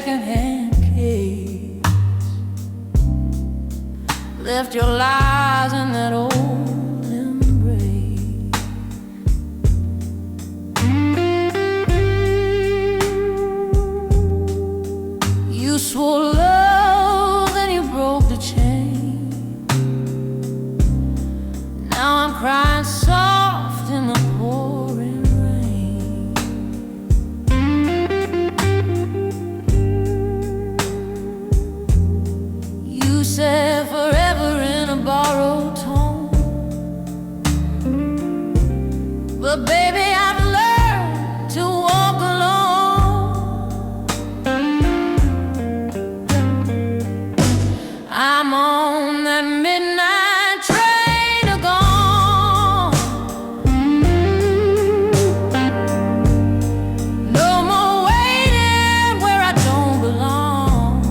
secondhand case. Left your lies in that old embrace. You swore love, then you broke the chain. Now I'm crying soft in the pouring rain. You said forever in a borrowed tone, but baby, I've learned to walk alone. I'm on that midnight train to gone. No more waiting where I don't belong.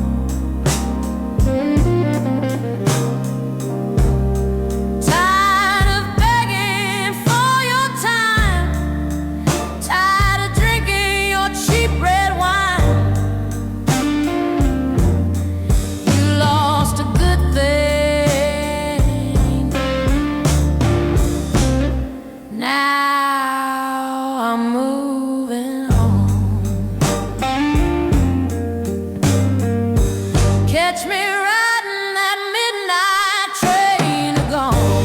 Tired of begging for your time, tired of drinking your cheap red wine. You lost a good thing. Now I'm moving on. Catch me riding that midnight train to gone.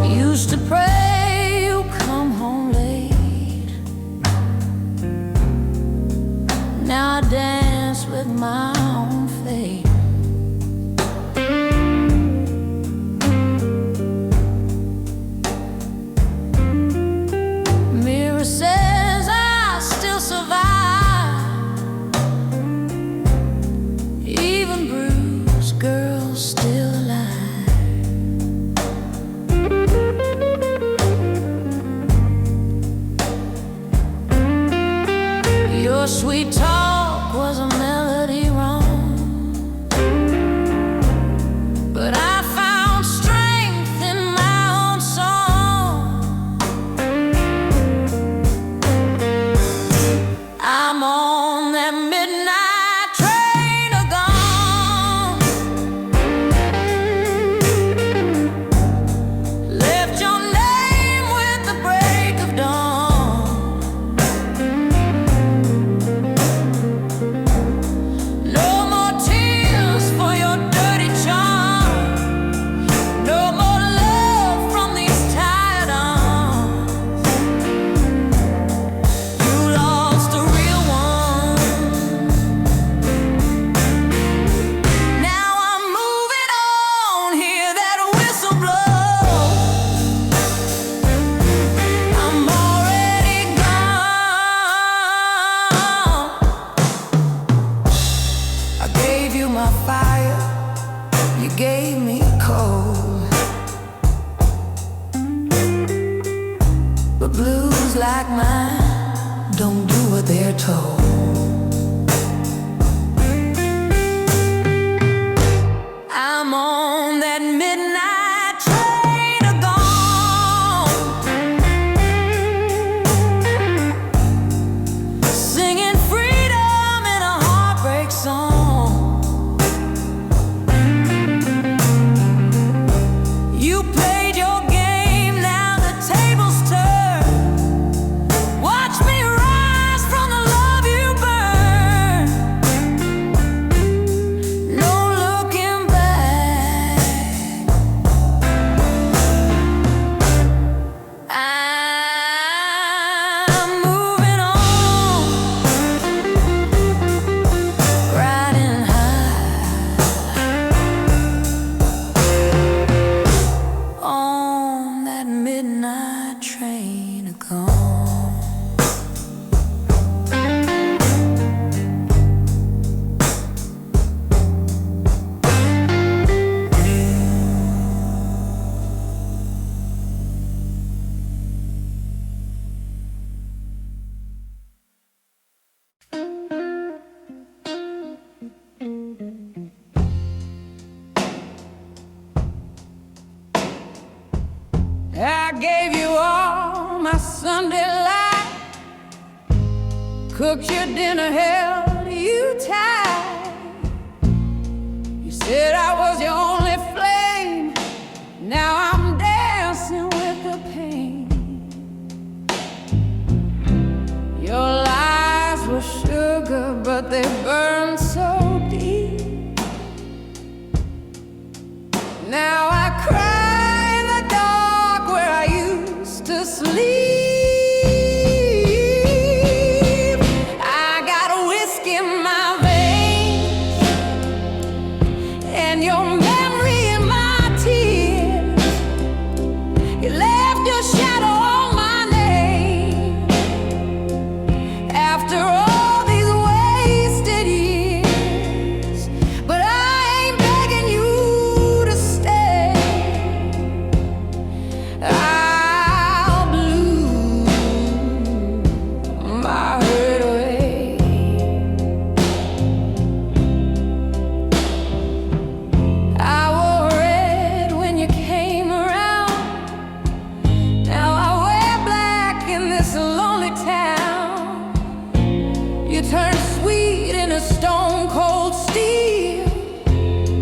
Used to pray you come home late. Now I dance with my own fate. Mirror says I still survive. Even bruised girls still alive. Your sweet talk was a melody wrong, but I found strength in my own song. I'm on that midnight train to gone. Left your name with the break of dawn. No more tears for your dirty charm. No more love from these tired arms. You lost a real one. Now I'm moving on, hear that whistle blow. I'm already gone. I gave you my fire, you gave me cold. But blues like mine don't do what they're told. I'm on that midnight train to gone. Singing freedom in a heartbreak song. You played your game, now the tables turn. Watch me rise from the love you burn. No looking back. I'm moving on. my Sunday light, cooked your dinner, held you tight. You said I was your only flame. Now I'm dancing with the pain. Your lies were sugar, but they burned so deep. Now I cry in the dark where I used to sleep.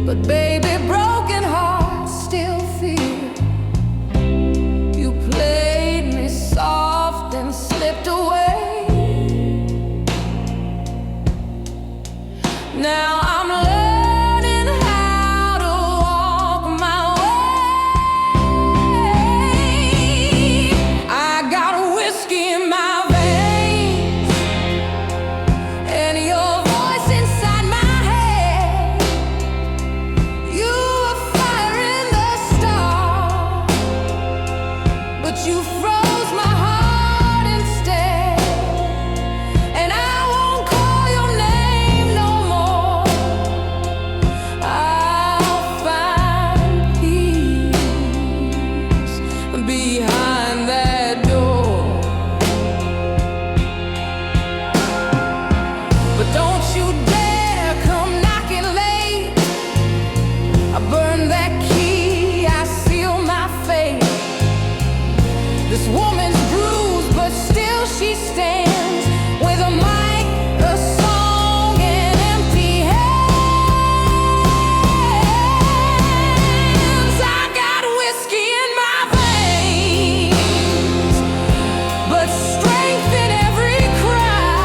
But baby, broken hearts still feel. You played me soft and slipped away. Now I'm learning how to walk my way. I got whiskey in my veins and your voice inside my head. You were fire in the stars, but you froze my heart instead. And I won't call your name no more. I'll find peace behind that door. But don't you dare come knocking late. I burn that key, I seal my fate. This woman's bruised, but still she stands with a mic, a song, and empty hands. I got whiskey in my veins, but strength in every cry.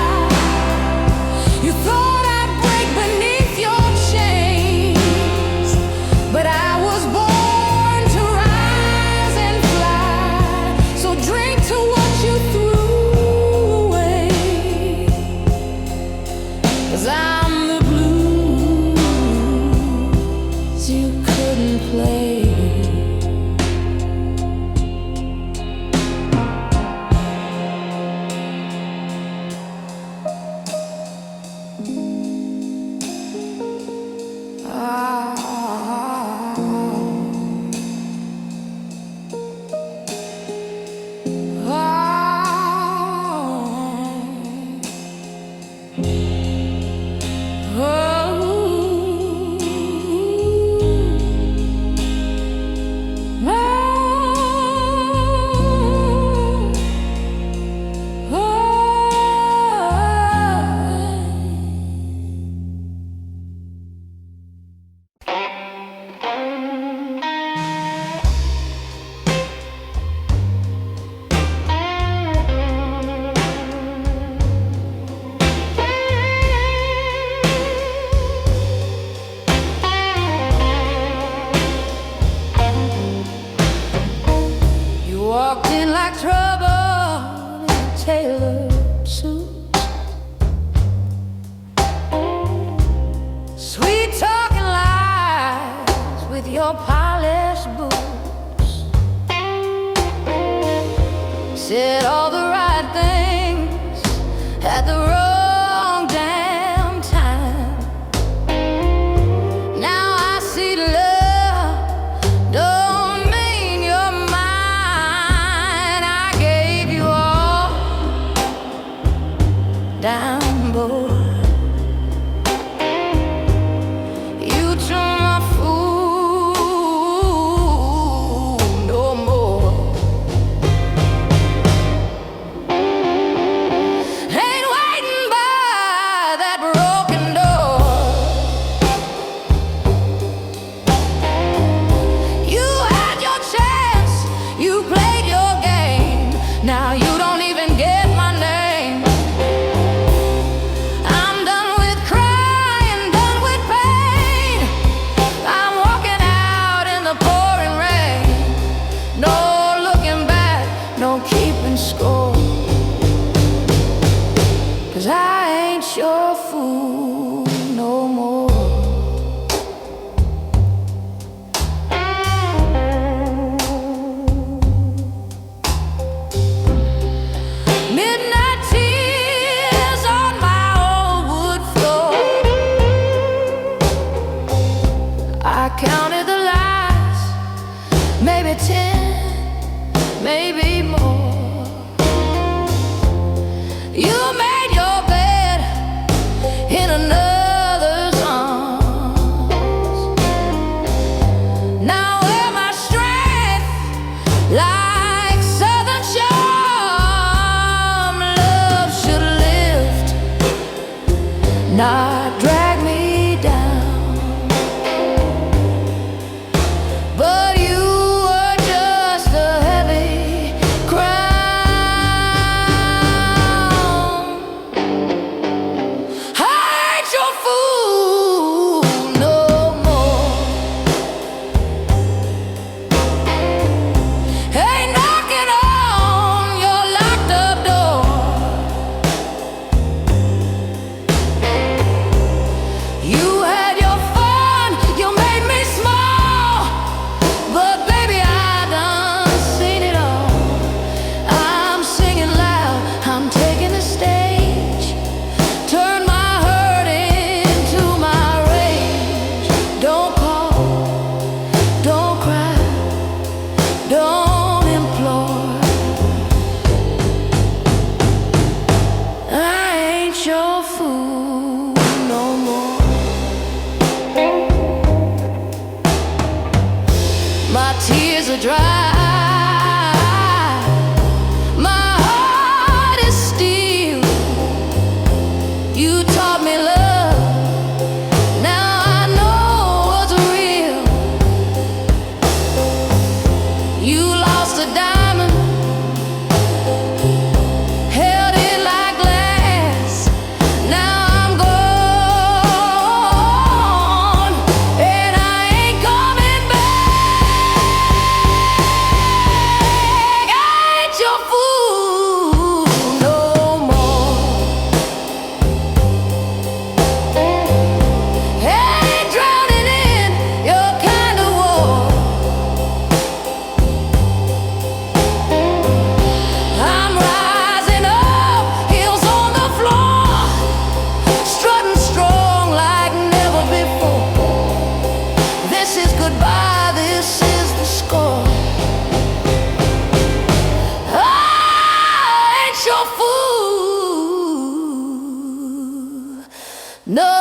You thought I'd break beneath your chains, but I was born to rise and fly. So drink to what you threw away, 'cause I'm the blues you couldn't play. You walked in like trouble in a tailored suit. Sweet talking lies with your polished boots. Said all the right things at the wrong damn time. Now I see love don't mean you're mine. I gave you all down, boy. You turn my fool no more. 'cause I ain't your fool no more. Midnight tears on my old wood floor. I counted the lies, maybe 10, maybe more. You made your bed in another's arms. Now where my strength, like southern charm, love should lift, not drag me down. But you were just a heavy crown. I ain't your fool no more. Ain't knocking on your locked up door. You had your fun, you made me small, but baby I done seen it all. I'm singing loud, I'm taking the stage. Turn my hurt into my rage. Don't call, don't cry, don't implore. I ain't your fool no more. My tears are dry, my heart is steel. You taught me love, now I know what's real. You lost a diamond, held it like glass. Now I'm gone, and I ain't coming back. I ain't your fool no more. Ain't drowning in your kind of war. I'm rising up, heels on the floor, strutting strong like never before. This is goodbye, this is the score. I ain't your fool, no,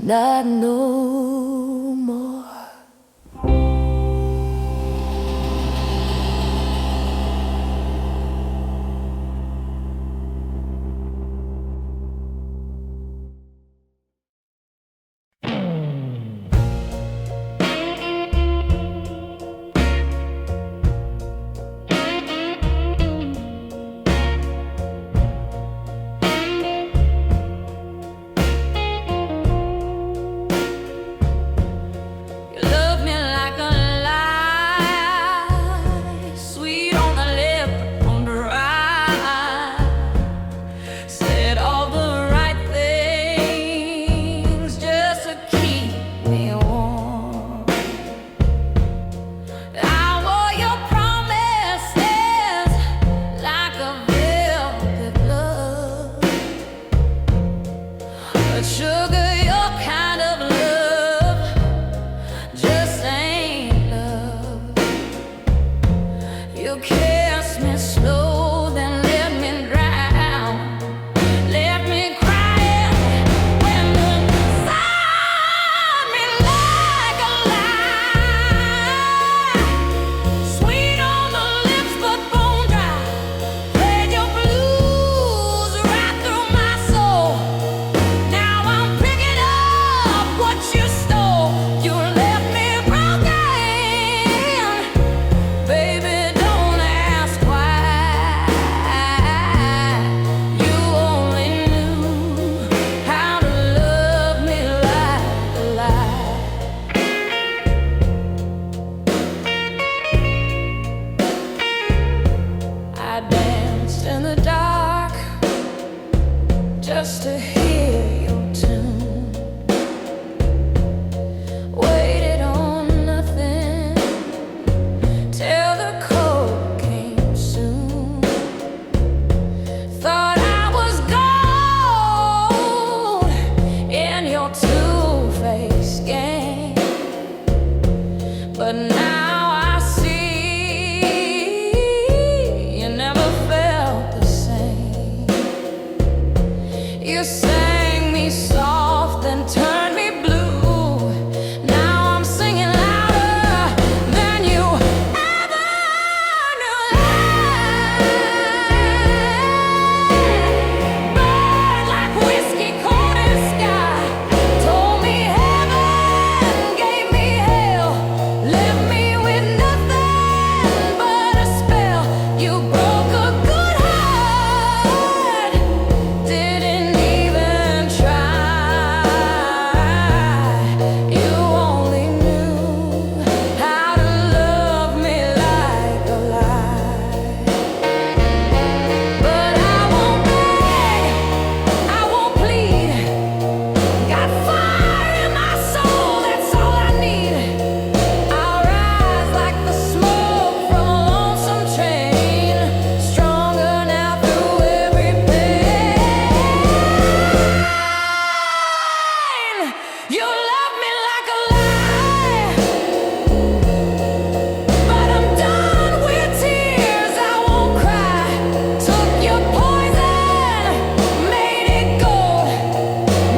not no more. just to hear your tune. Waited on nothing till the cold came soon. Thought I was gold in your two-faced game, but now I see you never felt the same. You sang me soft and turned me blue. Now I'm singing louder than you ever knew. Burn like whiskey, cold in the sky. Told me heaven, gave me hell, left me with nothing but a spell. You broke a good heart, didn't even try. You only knew how to love me like a lie. But I won't beg, I won't plead. Got fire in my soul, that's all I need. I'll rise like the smoke from a lonesome train, stronger now through every pain. You love me like a lie, but I'm done with tears, I won't cry. Took your poison, made it gold.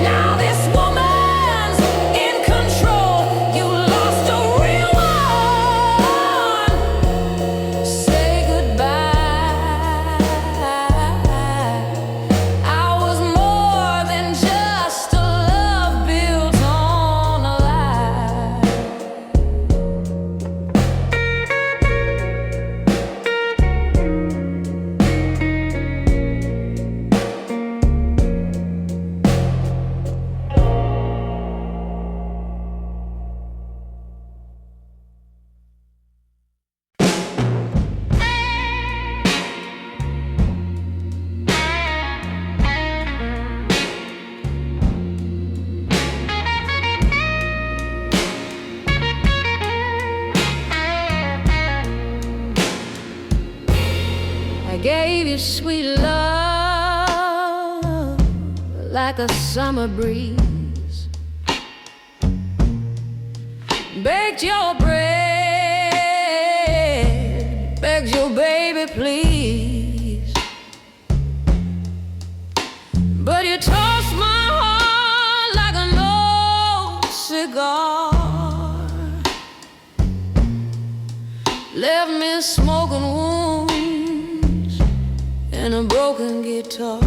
Now this woman's in control. You lost a real one. Say goodbye. I was more than just a love built on a lie. I gave you sweet love like a summer breeze. Baked your bread, begged your baby please. But you tossed my heart like an old cigar. Left me smoking wounds and a broken guitar.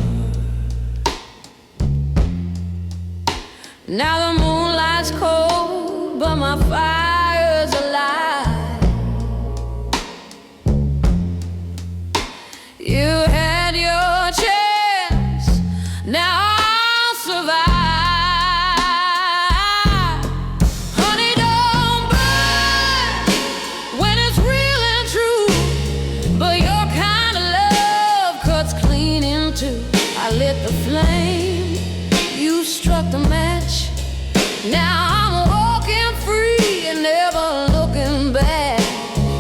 Now the moonlight's cold, but my fire's alive. You had your chance, now I'll survive. Honey, don't burn when it's real and true, but your kind of love cuts clean in two. I lit the flame, you struck the match. Now I'm walking free and never looking back.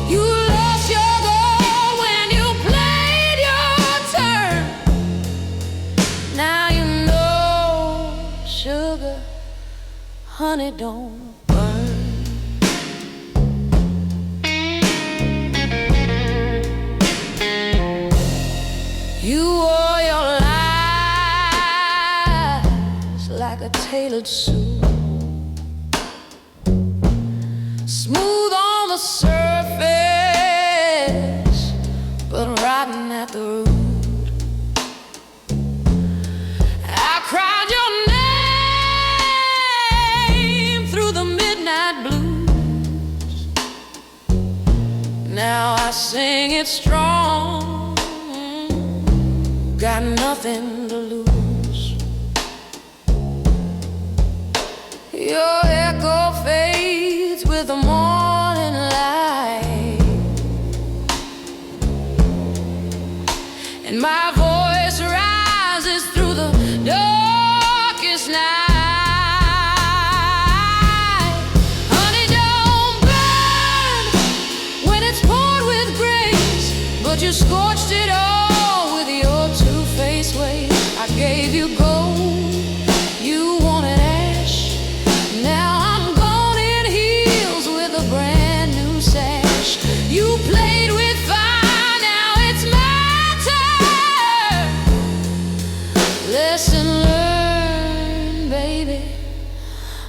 You lost your gold when you played your turn. Now you know, sugar, honey, don't burn. You wore your lies like a tailored suit, smooth on the surface, but rotten at the root. I cried your name through the midnight blues. Now I sing it strong, got nothing to lose. Your echo fades with the morning light, and my voice rises through the dark. scorched it all with your two-faced ways. I gave you gold, you wanted ash. Now I'm gone in heels with a brand new sash. You played with fire, now it's my turn. Lesson learned, baby.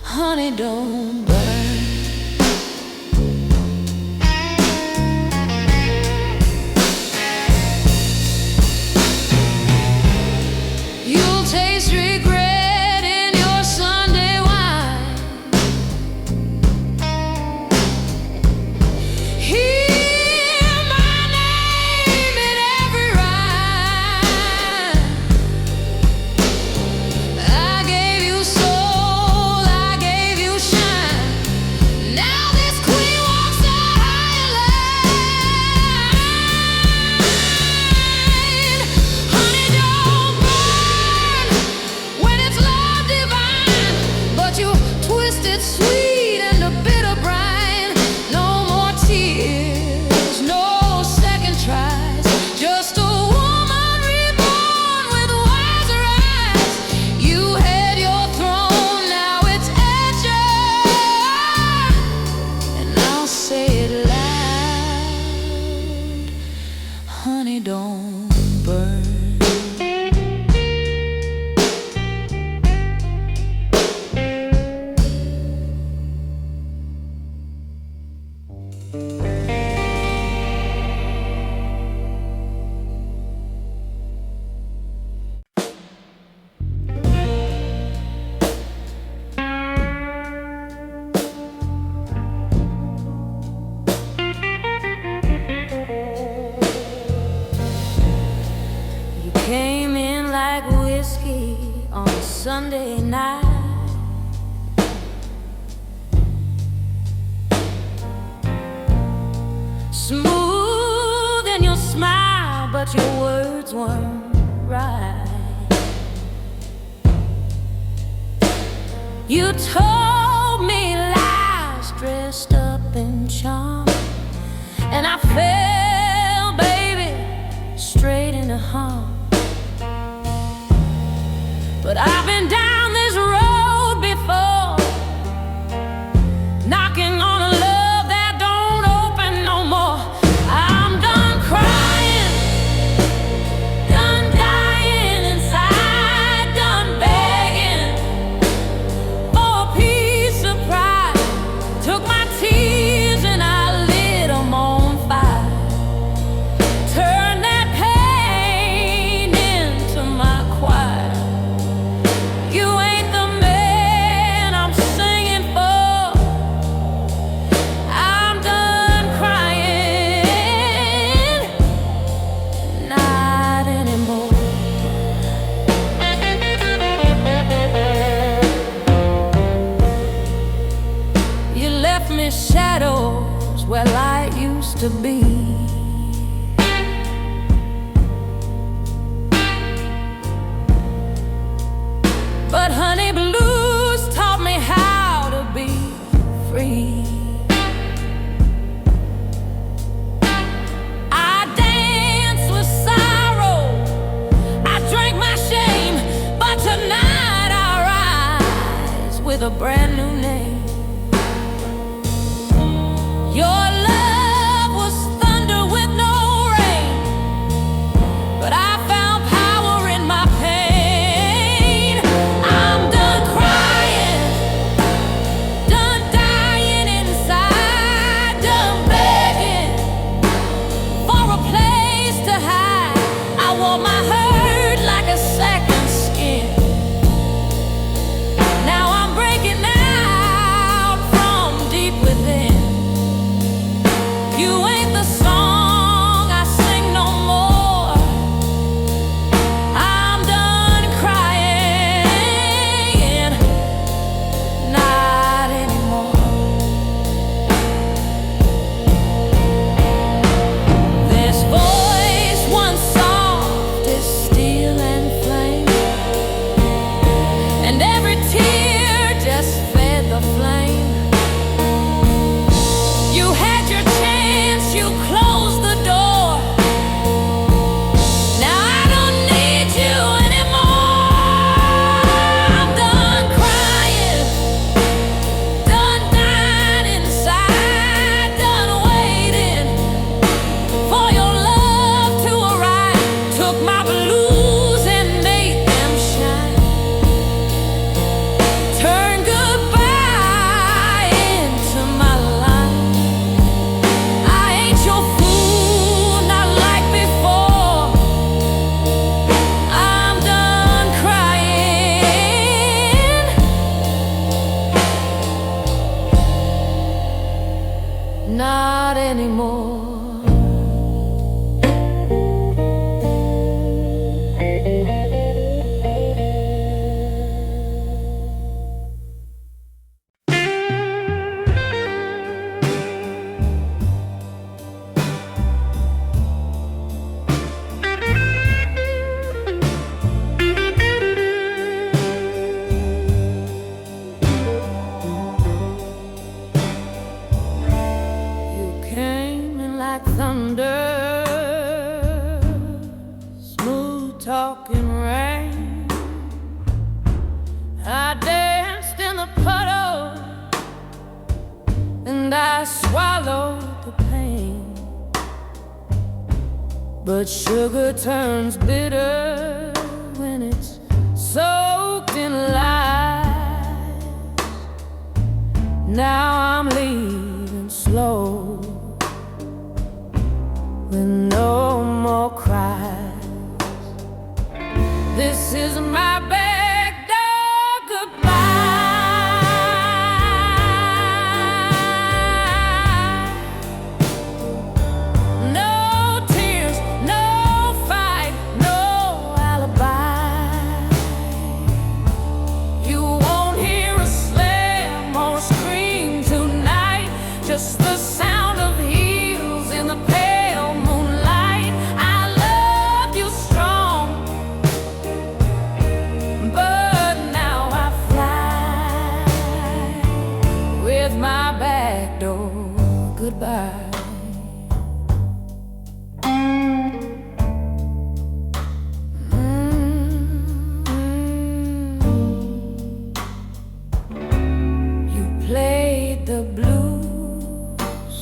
Honey, don't burn. Taste regret in your Sunday wine. Hear my name in every rhyme. I gave you soul, I gave you shine. Now this queen walks a higher line. Honey, don't burn when it's love divine, but you twisted sweet and a bitter brine. No more tears, no second tries, just a woman reborn with wiser eyes. You had your throne, now it's at yours, and I'll say it loud. Honey, don't burn. You came in like whiskey on a Sunday night. Smooth in your smile, but your words weren't right. You told me lies dressed up in charm, and I fell, baby, straight into harm. But I've been down this road before, knocking on a love that don't open no more. I'm done crying, done dying inside, done begging for a piece of pride. Took my tears and I lit 'em on fire. Turned that pain into my choir. You ain't the man I'm singing for. I'm done crying, not anymore. You left me shadows where light used to be. But honey, blues taught me how to be free. I danced with sorrow, I drank my shame, but tonight I rise with a brand new name. Your love was thunder with no rain, but I found power in my pain. I'm done crying, done dying inside, done begging for a place to hide. I wore my hurt like a second skin. Now I'm breaking out. but sugar turns bitter when it's soaked in lies. Now I'm leaving slow with no more cries. This is my back door goodbye. No tears, no fight, no alibi. You won't hear a slam or a scream tonight, just the sound of heels in the pale moonlight. I loved you strong, but now I fly with my back door goodbye. You played the blues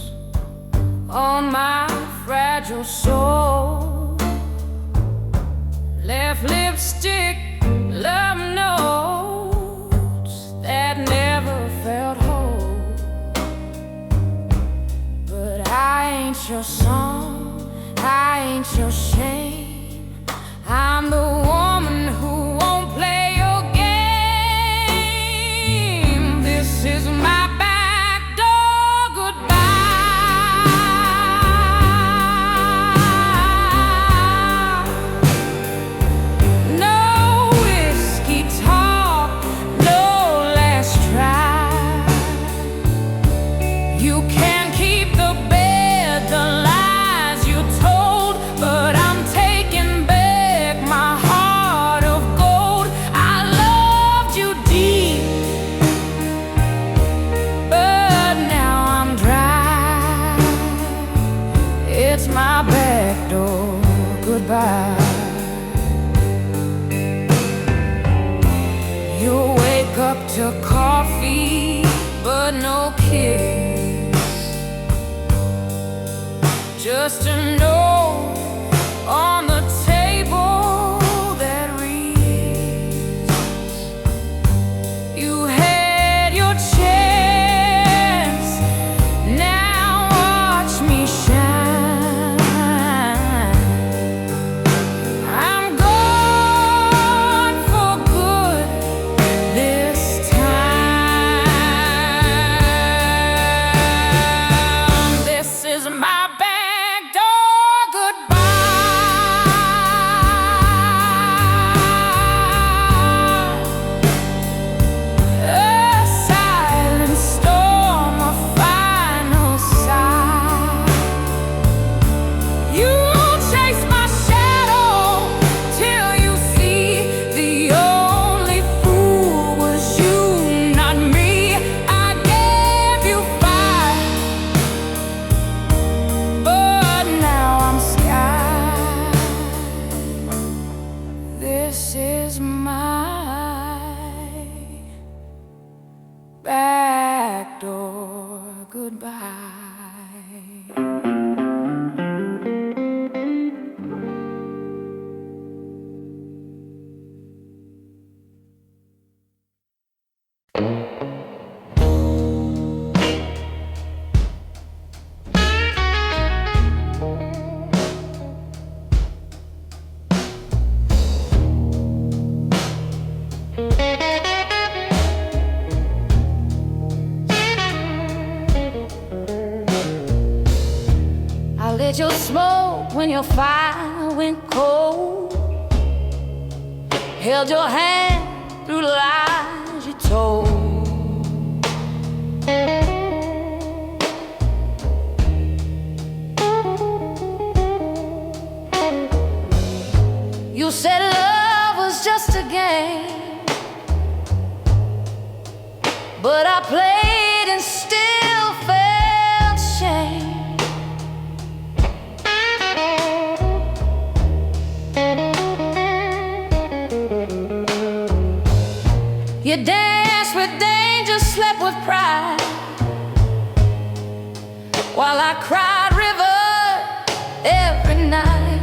on my fragile soul, left lipstick, love notes that never felt whole. But I ain't your song, I ain't your shame. I'm the woman who won't play your game. This is my back door goodbye. No whiskey talk, no last try. You can keep the bed, the lies you told, but I'm taking back my heart of gold. I loved you deep, but now I'm dry. It's my back door goodbye. You'll wake up to coffee, but no kiss. Just a note on the table that reads, you had your chance, now watch me shine. I'm gone for good this time. This is my back door goodbye. A silent storm, a final sigh. You chase my shadow till you see the only fool was you, not me. I gave you fire, but now I'm sky. This is my back door goodbye. I lit your smoke when your fire went cold, held your hand through the lies you told. You said love was just a game, but I played and still felt shame. You danced with danger, slept with pride, while I cried river every night.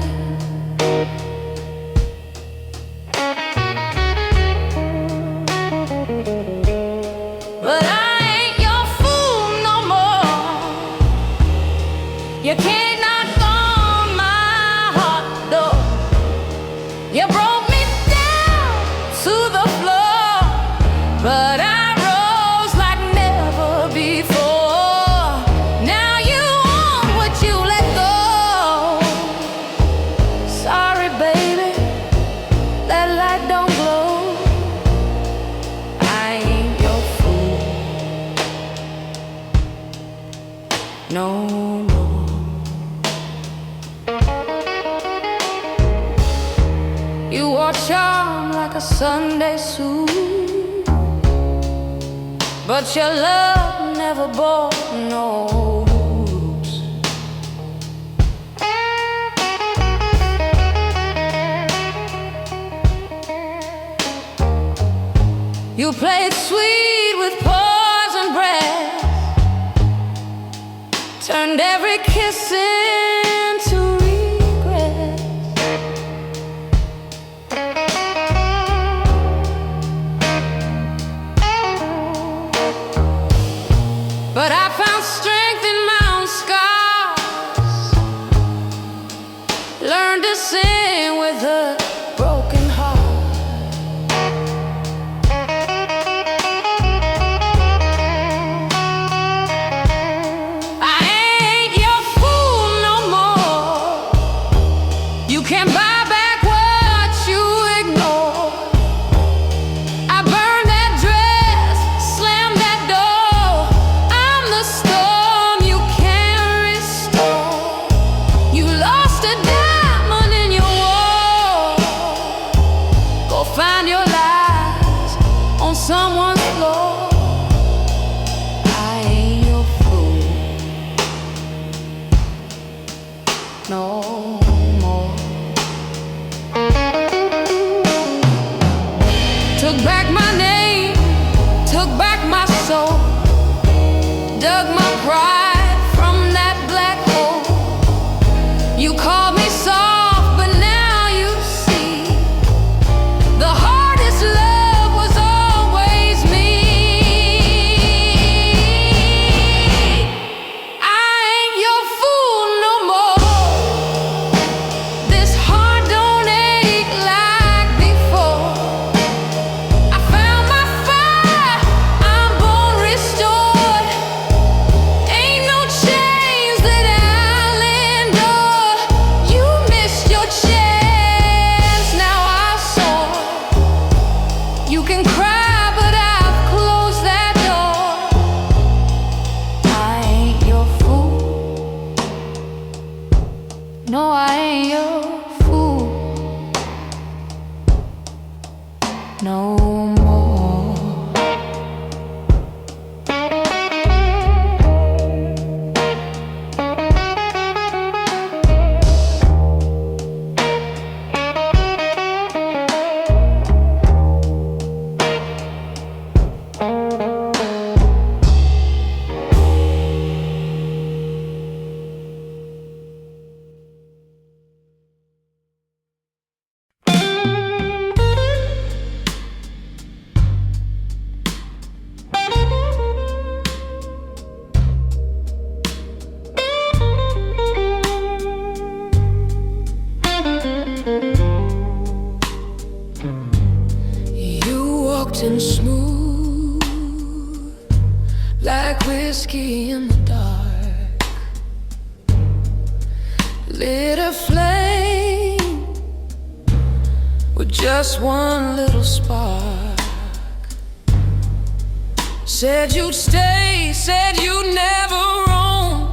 no more. You wore charm like a Sunday suit, but your love never bore no roots. You played sweet with poison breath, turned every kiss into regret. But I found strength in my own scars, learned to sing with a broken heart. I ain't your fool no more. You can't buy back what you ignore. I burned that dress, slammed that door. I'm the storm you can't restore. You lost a diamond in your wall. Go find your lies on someone's floor. I ain't your fool no more. Took back my name, took back my soul, dug my pride from that black hole. You called me soft, but now you see the hardest love was always me. I ain't your fool no more. This heart don't ache like before. I found my fire, I'm born restored. Ain't no chains that I'll endure. You missed your chance, now I've soared. You can cry, but I've closed that door. I ain't your fool. No, I ain't your fool no more. You walked in smooth like whiskey in the dark, lit a flame with just one little spark. Said you'd stay, said you'd never roam,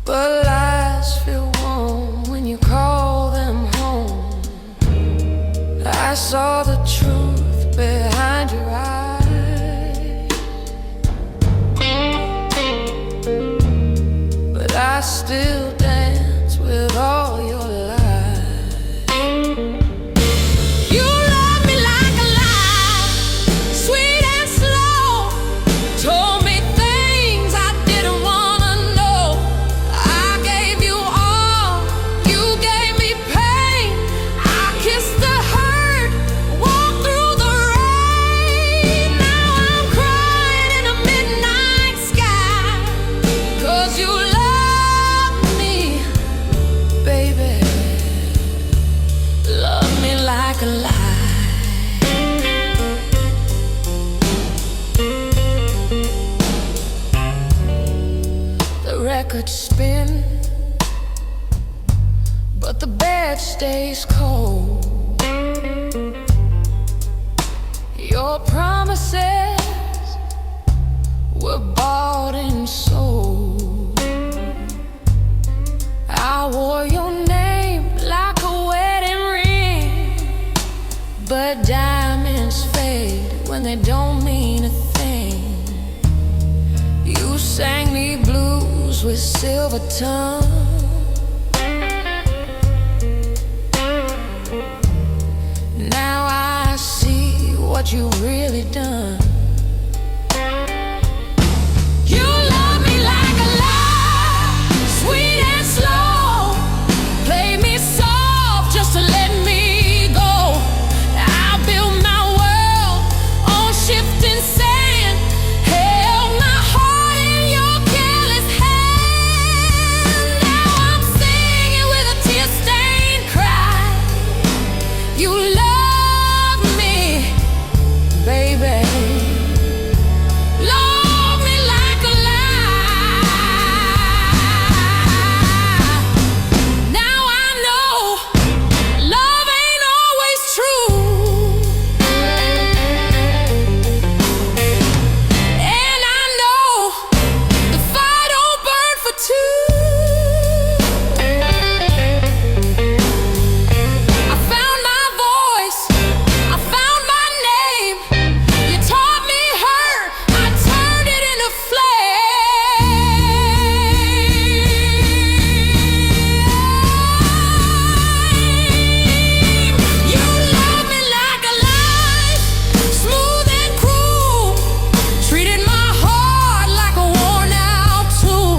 but lies feel warm when you call them home. I saw the truth behind your eyes, but I still dance with all your lies. You love me like a lie, sweet and slow. Told me things I didn't wanna know. I gave you all, you gave me pain. I kissed the hurt, walked through the rain. Now I'm crying in a midnight sky, 'cause you love me, baby. Love me like a lie. The records spin, but the bed stays cold. Your promises were bought and sold. diamonds fade when they don't mean a thing. You sang me blues with silver tongue. Now I see what you really done. You love me like a lie, sweet and slow. Play me soft just to let me go. I built my world on shifting sand, held my heart in your careless hand. Now I'm singing with a tear-stained cry. You love me, baby. Love me like a lie. Now I know love ain't always true, and I know the fire don't burn for two. I found my voice, I found my name. You taught me hurt, I turned it into flame. You love me like a life, smooth and cruel. Treated my heart like a worn-out tool.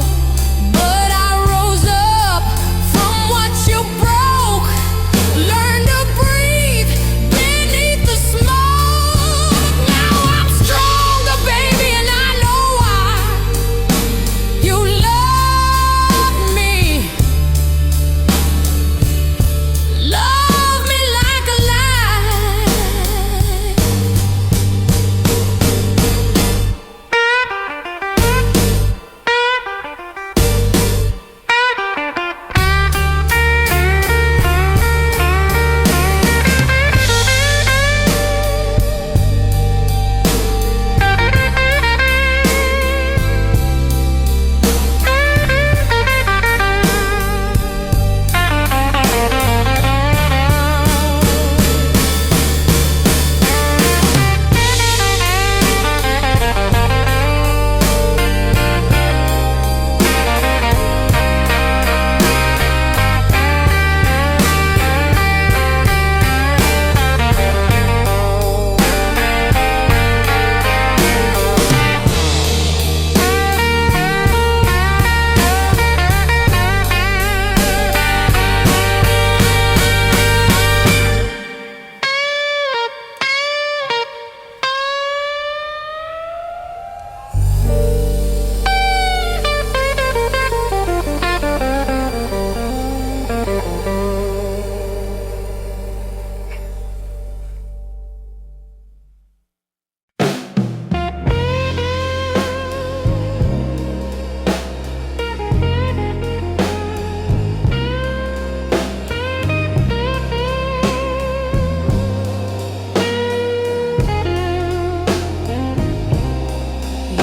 But I rose up from what you broke, learned to breathe beneath the smoke. Now I'm stronger, baby, and I know why. You love me. Love me like a lie.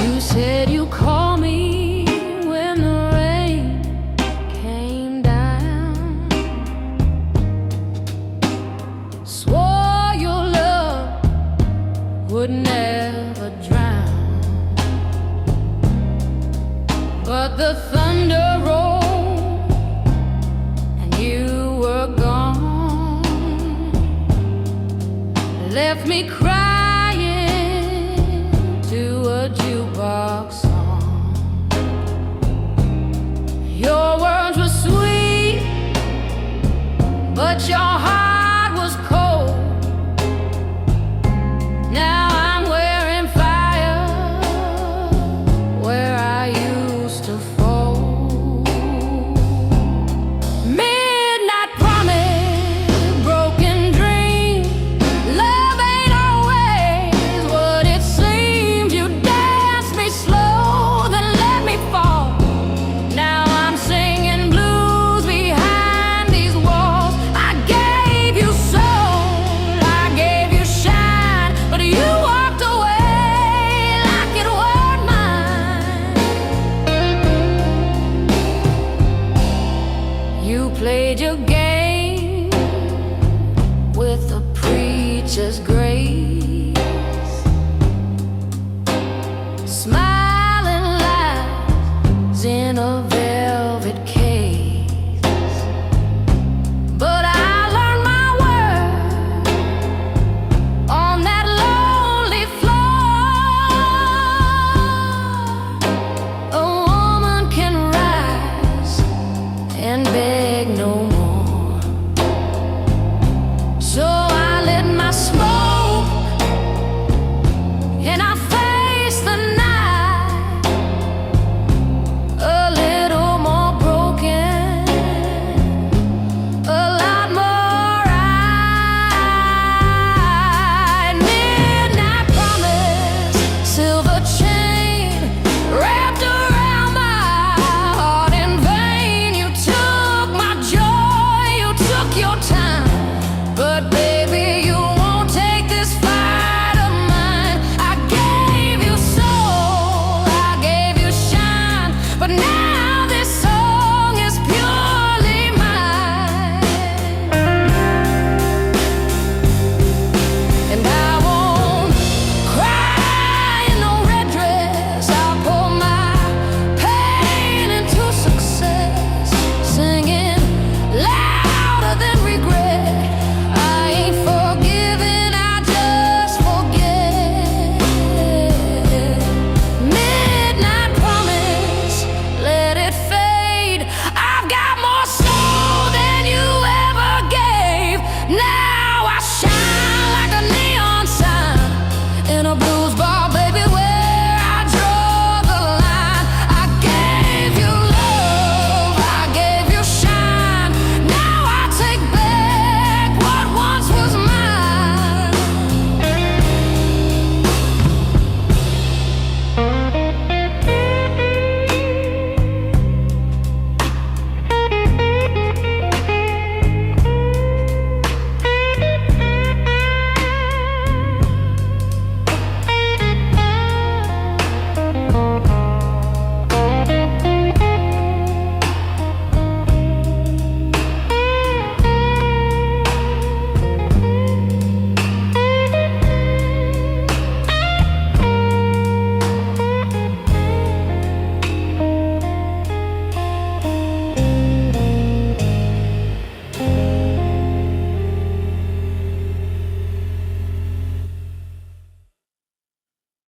You said you called me when the rain came down. Swore your love would never drown. But the thunder rolled and you were gone. Left me crying to a jukebox song. Your words were sweet, but your heart